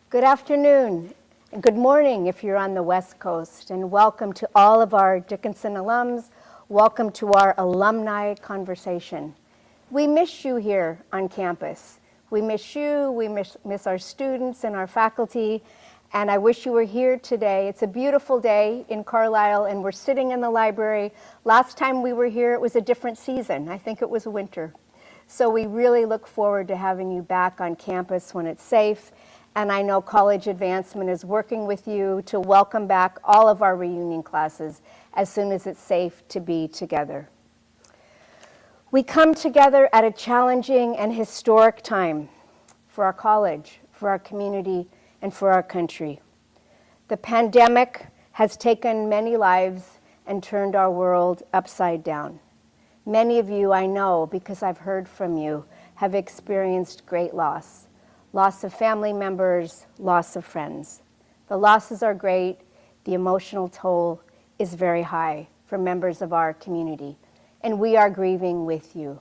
Good afternoon, and good morning if you're on the West Coast, and welcome to all of our Dickinson alums. Welcome to our alumni conversation. We miss you here on campus. We miss you, we miss our students and our faculty, and I wish you were here today. It's a beautiful day in Carlisle, and we're sitting in the library. Last time we were here, it was a different season. I think it was winter. So we really look forward to having you back on campus when it's safe. And I know College Advancement is working with you to welcome back all of our reunion classes as soon as it's safe to be together. We come together at a challenging and historic time for our college, for our community, and for our country. The pandemic has taken many lives and turned our world upside down. Many of you I know, because I've heard from you, have experienced great loss. Loss of family members, loss of friends. The losses are great. The emotional toll is very high for members of our community, and we are grieving with you.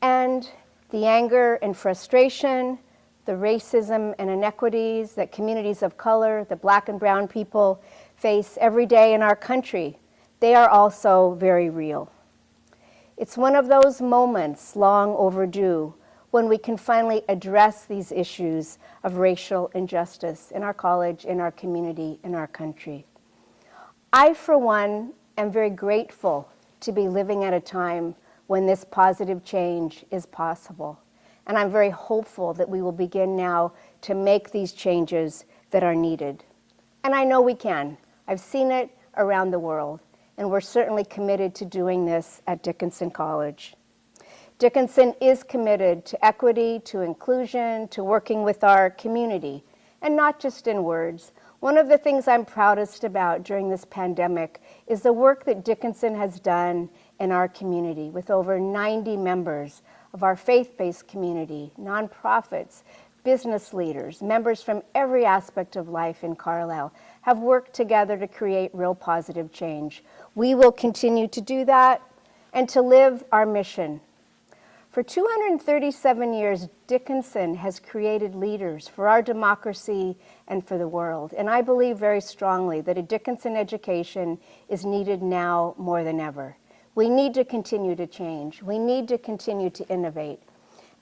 And the anger and frustration, the racism and inequities that communities of color, the Black and brown people face every day in our country, they are also very real. It's one of those moments long overdue when we can finally address these issues of racial injustice in our college, in our community, in our country. I, for one, am very grateful to be living at a time when this positive change is possible. And I'm very hopeful that we will begin now to make these changes that are needed. And I know we can. I've seen it around the world, and we're certainly committed to doing this at Dickinson College. Dickinson is committed to equity, to inclusion, to working with our community, and not just in words. One of the things I'm proudest about during this pandemic is the work that Dickinson has done in our community with over 90 members of our faith-based community, nonprofits, business leaders, members from every aspect of life in Carlisle have worked together to create real positive change. We will continue to do that and to live our mission. For 237 years, Dickinson has created leaders for our democracy and for the world. And I believe very strongly that a Dickinson education is needed now more than ever. We need to continue to change. We need to continue to innovate.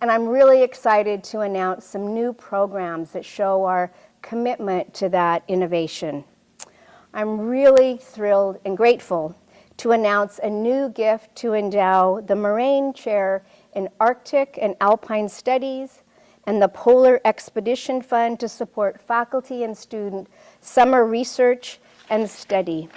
And I'm really excited to announce some new programs that show our commitment to that innovation. I'm really thrilled and grateful to announce a new gift to endow the Moraine Chair in Arctic and Alpine Studies and the Polar Expedition Fund to support faculty and student summer research and study.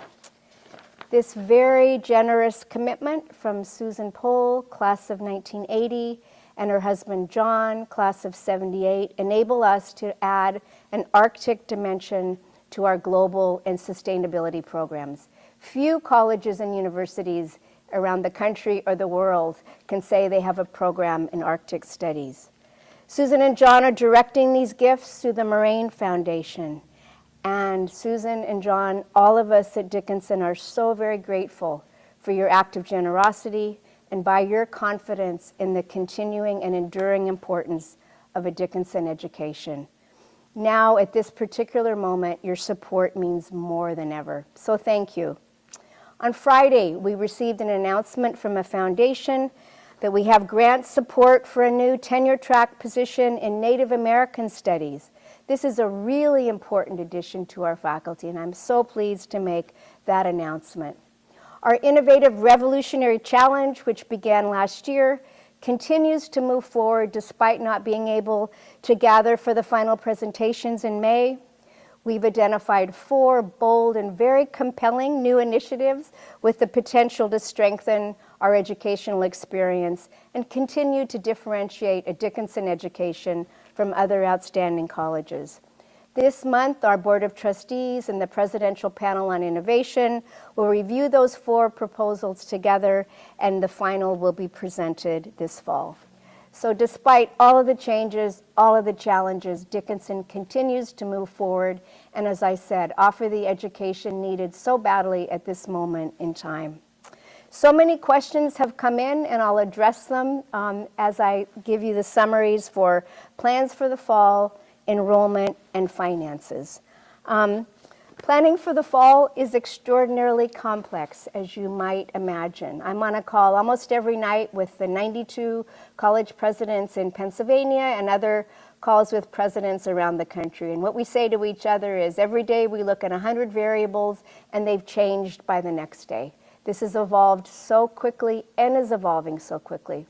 This very generous commitment from Susan Pohl, class of 1980, and her husband John, class of 78, enable us to add an Arctic dimension to our global and sustainability programs. Few colleges and universities around the country or the world can say they have a program in Arctic studies. Susan and John are directing these gifts through the Moraine Foundation. And Susan and John, all of us at Dickinson are so very grateful for your act of generosity and by your confidence in the continuing and enduring importance of a Dickinson education. Now, at this particular moment, your support means more than ever. So thank you. On Friday, we received an announcement from a foundation that we have grant support for a new tenure track position in Native American Studies. This is a really important addition to our faculty, and I'm so pleased to make that announcement. Our Innovative Revolutionary Challenge, which began last year, continues to move forward despite not being able to gather for the final presentations in May. We've identified 4 bold and very compelling new initiatives with the potential to strengthen our educational experience and continue to differentiate a Dickinson education from other outstanding colleges. This month, our Board of Trustees and the Presidential Panel on Innovation will review those 4 proposals together, and the final will be presented this fall. So despite all of the changes, all of the challenges, Dickinson continues to move forward and, as I said, offer the education needed so badly at this moment in time. So many questions have come in, and I'll address them as I give you the summaries for plans for the fall enrollment, and finances. Planning for the fall is extraordinarily complex, as you might imagine. I'm on a call almost every night with the 92 college presidents in Pennsylvania and other calls with presidents around the country. And what we say to each other is every day we look at 100 variables and they've changed by the next day. This has evolved so quickly and is evolving so quickly.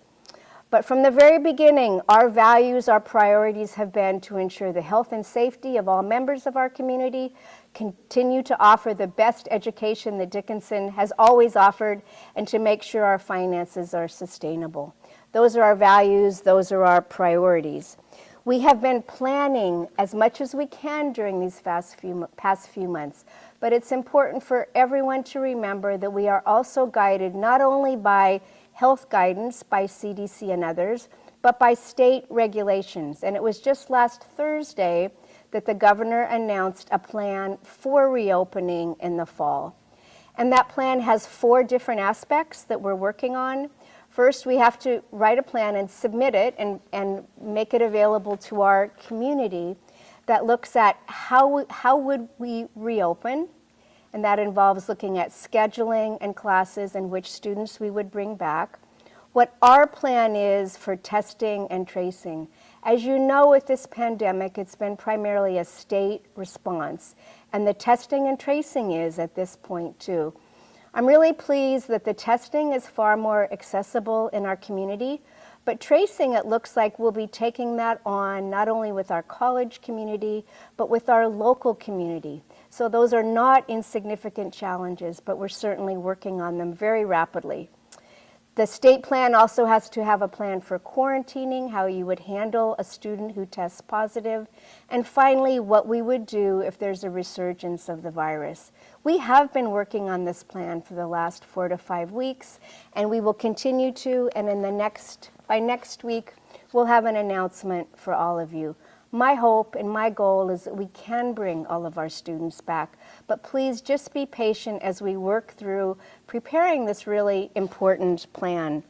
But from the very beginning, our values, our priorities have been to ensure the health and safety of all members of our community, continue to offer the best education that Dickinson has always offered, and to make sure our finances are sustainable. Those are our values, those are our priorities. We have been planning as much as we can during these past few months, but it's important for everyone to remember that we are also guided not only by health guidance by CDC and others, but by state regulations. And it was just last Thursday that the governor announced a plan for reopening in the fall. And that plan has 4 different aspects that we're working on. First, we have to write a plan and submit it and make it available to our community that looks at how would we reopen. And that involves looking at scheduling and classes and which students we would bring back. What our plan is for testing and tracing. As you know, with this pandemic, it's been primarily a state response, and the testing and tracing is at this point too. I'm really pleased that the testing is far more accessible in our community, but tracing, it looks like we'll be taking that on not only with our college community, but with our local community. So those are not insignificant challenges, but we're certainly working on them very rapidly. The state plan also has to have a plan for quarantining, how you would handle a student who tests positive, and finally, what we would do if there's a resurgence of the virus. We have been working on this plan for the last 4 to 5 weeks, and we will continue to, and by next week, we'll have an announcement for all of you. My hope and my goal is that we can bring all of our students back, but please just be patient as we work through preparing this really important plan.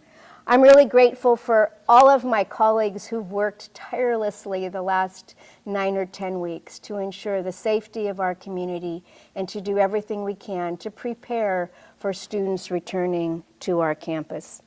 I'm really grateful for all of my colleagues who've worked tirelessly the last 9 or 10 weeks to ensure the safety of our community and to do everything we can to prepare for students returning to our campus.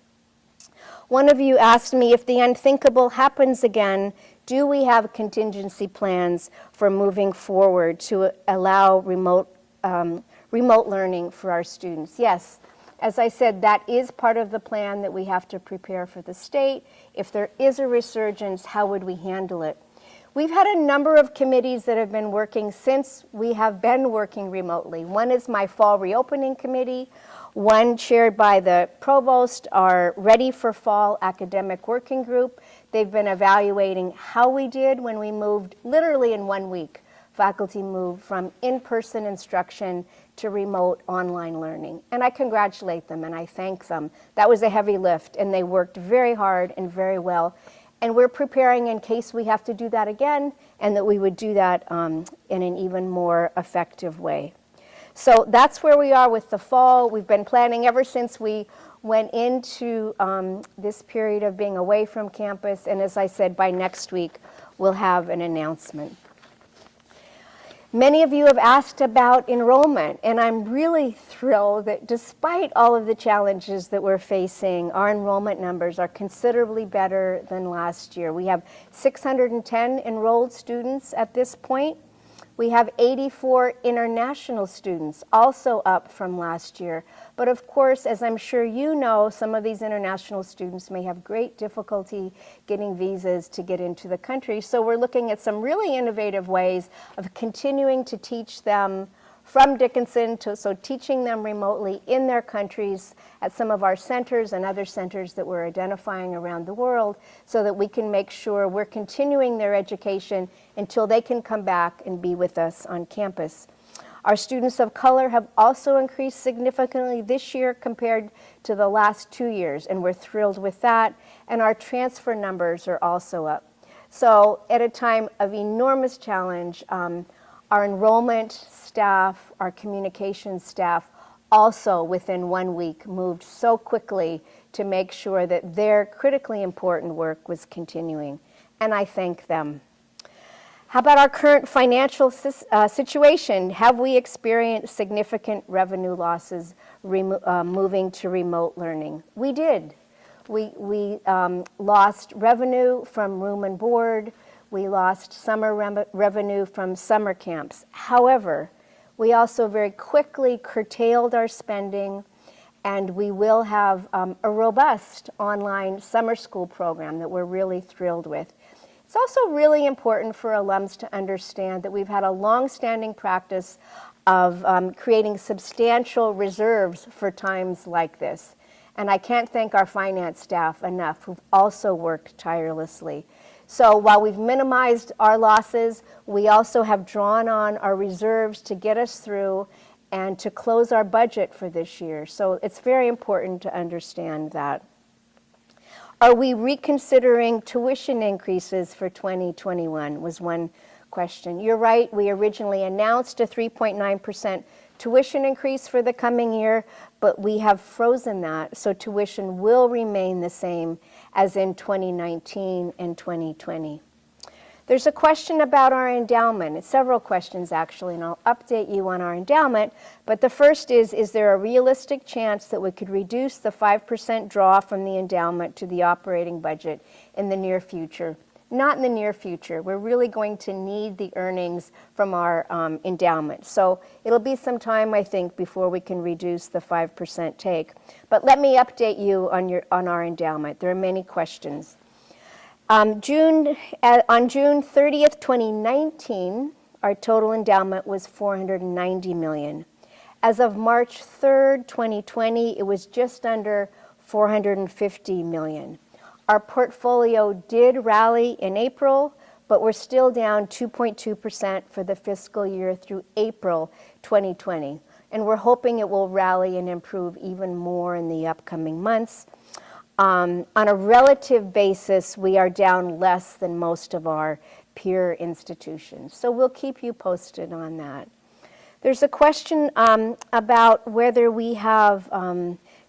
One of you asked me, if the unthinkable happens again, do we have contingency plans for moving forward to allow remote learning for our students? Yes, as I said, that is part of the plan that we have to prepare for the state. If there is a resurgence, how would we handle it? We've had a number of committees that have been working since we have been working remotely. One is my fall reopening committee, one chaired by the provost, our Ready for Fall academic working group. They've been evaluating how we did when we moved literally in 1 week. Faculty moved from in-person instruction to remote online learning. And I congratulate them and I thank them. That was a heavy lift and they worked very hard and very well. And we're preparing in case we have to do that again and that we would do that in an even more effective way. So that's where we are with the fall. We've been planning ever since we went into this period of being away from campus. And as I said, by next week, we'll have an announcement. Many of you have asked about enrollment, and I'm really thrilled that despite all of the challenges that we're facing, our enrollment numbers are considerably better than last year. We have 610 enrolled students at this point. We have 84 international students, also up from last year. But of course, as I'm sure you know, some of these international students may have great difficulty getting visas to get into the country. So we're looking at some really innovative ways of continuing to teach them from Dickinson, so teaching them remotely in their countries at some of our centers and other centers that we're identifying around the world so that we can make sure we're continuing their education until they can come back and be with us on campus. Our students of color have also increased significantly this year compared to the last 2 years, and we're thrilled with that. And our transfer numbers are also up. So at a time of enormous challenge, our enrollment staff, our communications staff, also within 1 week moved so quickly to make sure that their critically important work was continuing, and I thank them. How about our current financial situation? Have we experienced significant revenue losses moving to remote learning? We did. We lost revenue from room and board. We lost summer revenue from summer camps. However, we also very quickly curtailed our spending, and we will have a robust online summer school program that we're really thrilled with. It's also really important for alums to understand that we've had a long-standing practice of creating substantial reserves for times like this. And I can't thank our finance staff enough, who've also worked tirelessly. So while we've minimized our losses, we also have drawn on our reserves to get us through and to close our budget for this year. So it's very important to understand that. Are we reconsidering tuition increases for 2021 was one question. You're right, we originally announced a 3.9% tuition increase for the coming year, but we have frozen that, so tuition will remain the same as in 2019 and 2020. There's a question about our endowment. It's several questions actually, and I'll update you on our endowment. But the first is there a realistic chance that we could reduce the 5% draw from the endowment to the operating budget in the near future? Not in the near future. We're really going to need the earnings from our endowment. So it'll be some time, I think, before we can reduce the 5% take. But let me update you on our endowment. There are many questions. On June 30th, 2019, our total endowment was $490 million. As of March 3rd, 2020, it was just under $450 million. Our portfolio did rally in April, but we're still down 2.2% for the fiscal year through April 2020. And we're hoping it will rally and improve even more in the upcoming months. On a relative basis, we are down less than most of our peer institutions. So we'll keep you posted on that. There's a question about whether we have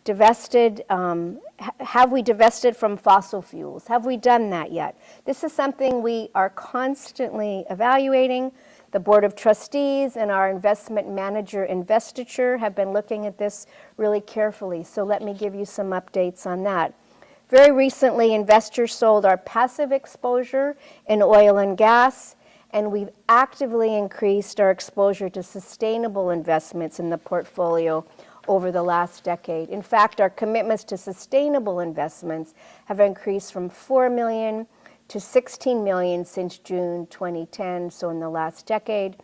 divested, have we divested from fossil fuels? Have we done that yet? This is something we are constantly evaluating. The Board of Trustees and our investment manager investiture have been looking at this really carefully. So let me give you some updates on that. Very recently, investors sold our passive exposure in oil and gas, and we've actively increased our exposure to sustainable investments in the portfolio over the last decade. In fact, our commitments to sustainable investments have increased from $4 million to $16 million since June 2010, so in the last decade.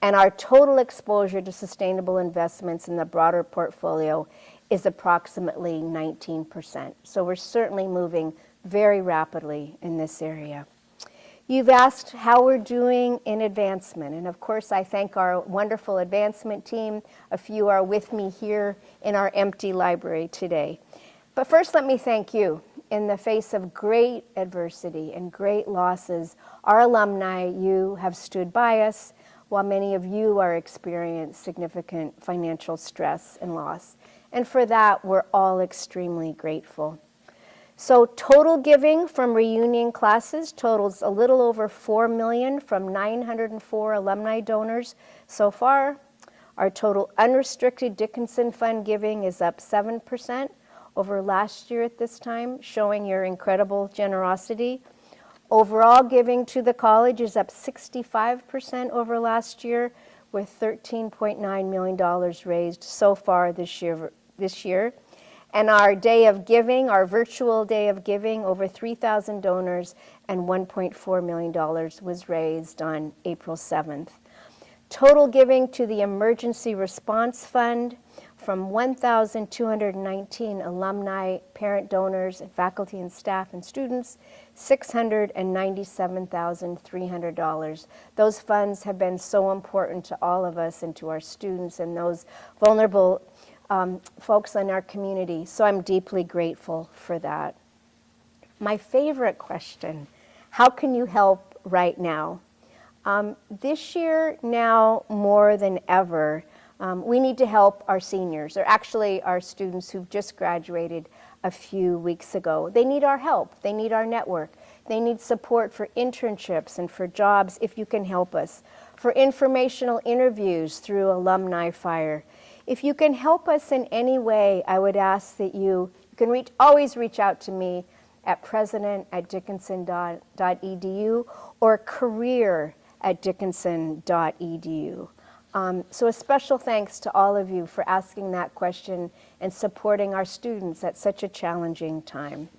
And our total exposure to sustainable investments in the broader portfolio is approximately 19%. So we're certainly moving very rapidly in this area. You've asked how we're doing in advancement, and of course I thank our wonderful advancement team. A few are with me here in our empty library today. But first let me thank you. In the face of great adversity and great losses, our alumni, you have stood by us, while many of you are experiencing significant financial stress and loss. And for that, we're all extremely grateful. So total giving from reunion classes totals a little over $4 million from 904 alumni donors so far. Our total unrestricted Dickinson Fund giving is up 7% over last year at this time, showing your incredible generosity. Overall giving to the college is up 65% over last year, with $13.9 million raised so far this year. And our day of giving, our virtual day of giving, over 3,000 donors and $1.4 million was raised on April 7th. Total giving to the Emergency Response Fund from 1,219 alumni, parent donors, and faculty and staff and students, $697,300. Those funds have been so important to all of us and to our students and those vulnerable folks in our community, so I'm deeply grateful for that. My favorite question, how can you help right now? This year, now more than ever, we need to help our seniors, or actually our students who've just graduated a few weeks ago. They need our help. They need our network. They need support for internships and for jobs if you can help us, for informational interviews through Alumni Fire. If you can help us in any way, I would ask that you can always reach out to me at president@dickinson.edu or career@dickinson.edu. So a special thanks to all of you for asking that question and supporting our students at such a challenging time.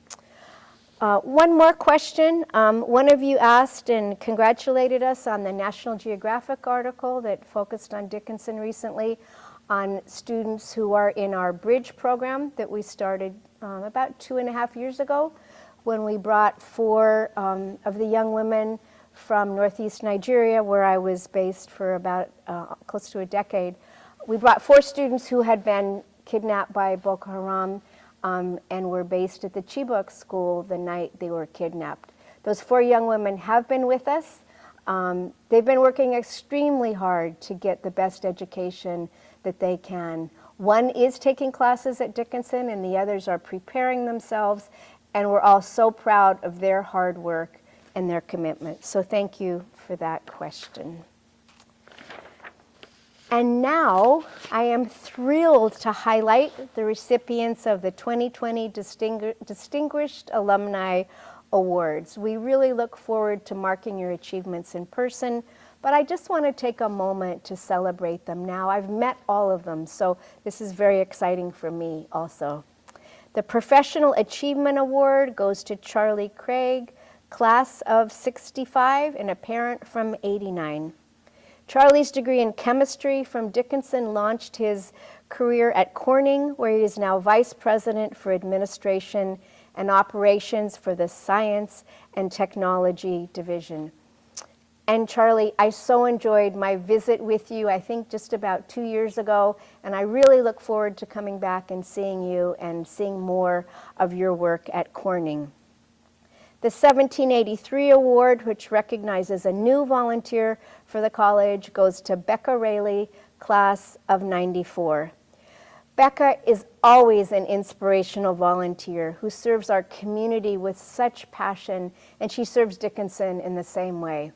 One more question. One of you asked and congratulated us on the National Geographic article that focused on Dickinson recently, on students who are in our Bridge program that we started about 2.5 years ago, when we brought 4 of the young women from Northeast Nigeria, where I was based for about close to a decade. We brought 4 students who had been kidnapped by Boko Haram and were based at the Chibok school the night they were kidnapped. Those 4 young women have been with us. They've been working extremely hard to get the best education that they can. One is taking classes at Dickinson and the others are preparing themselves, and we're all so proud of their hard work and their commitment. So thank you for that question. And now I am thrilled to highlight the recipients of the 2020 Distinguished Alumni Awards. We really look forward to marking your achievements in person, but I just want to take a moment to celebrate them now. I've met all of them, so this is very exciting for me also. The Professional Achievement Award goes to Charlie Craig, class of 65 and a parent from 89. Charlie's degree in chemistry from Dickinson launched his career at Corning, where he is now Vice President for Administration and Operations for the Science and Technology Division. And Charlie, I so enjoyed my visit with you, I think just about 2 years ago, and I really look forward to coming back and seeing you and seeing more of your work at Corning. The 1783 Award, which recognizes a new volunteer for the college, goes to Becca Rayleigh, class of 94. Becca is always an inspirational volunteer who serves our community with such passion, and she serves Dickinson in the same way.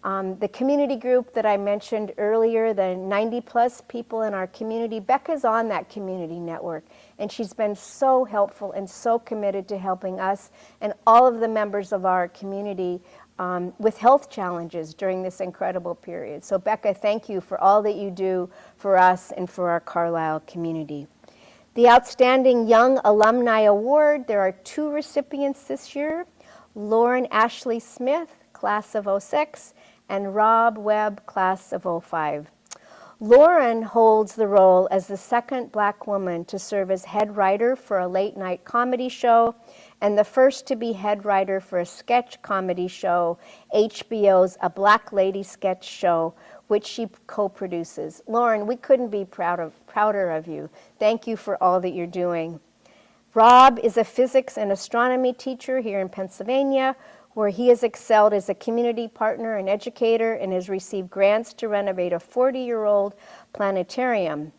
The community group that I mentioned earlier, the 90+ people in our community, Becca's on that community network, and she's been so helpful and so committed to helping us and all of the members of our community with health challenges during this incredible period. So Becca, thank you for all that you do for us and for our Carlisle community. The Outstanding Young Alumni Award, there are 2 recipients this year, Lauren Ashley Smith, class of 06, and Rob Webb, class of 05. Lauren holds the role as the second Black woman to serve as head writer for a late-night comedy show and the first to be head writer for a sketch comedy show, HBO's A Black Lady Sketch Show, which she co-produces. Lauren, we couldn't be prouder of you. Thank you for all that you're doing. Rob is a physics and astronomy teacher here in Pennsylvania, where he has excelled as a community partner and educator and has received grants to renovate a 40-year-old planetarium.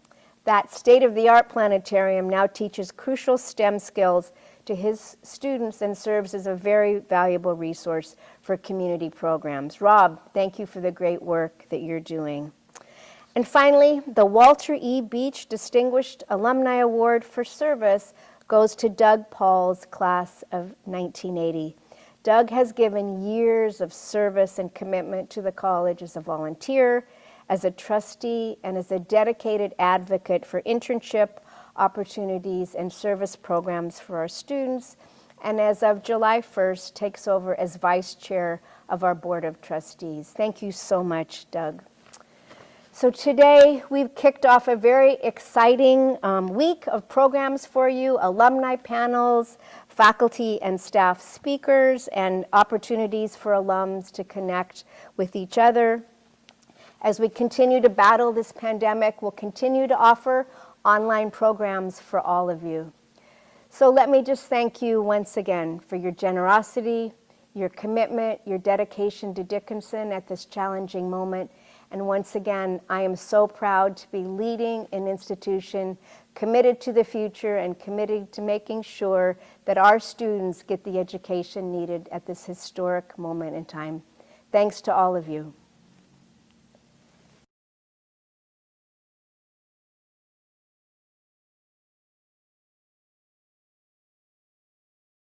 That state-of-the-art planetarium now teaches crucial STEM skills to his students and serves as a very valuable resource for community programs. Rob, thank you for the great work that you're doing. And finally, the Walter E. Beach Distinguished Alumni Award for Service goes to Doug Paul's class of 1980. Doug has given years of service and commitment to the college as a volunteer, as a trustee, and as a dedicated advocate for internship opportunities and service programs for our students, and as of July 1st, takes over as vice chair of our board of trustees. Thank you so much, Doug. So today, we've kicked off a very exciting week of programs for you, alumni panels, faculty and staff speakers, and opportunities for alums to connect with each other. As we continue to battle this pandemic, we'll continue to offer online programs for all of you. So let me just thank you once again for your generosity, your commitment, your dedication to Dickinson at this challenging moment, And once again, I am so proud to be leading an institution committed to the future and committed to making sure that our students get the education needed at this historic moment in time. Thanks to all of you.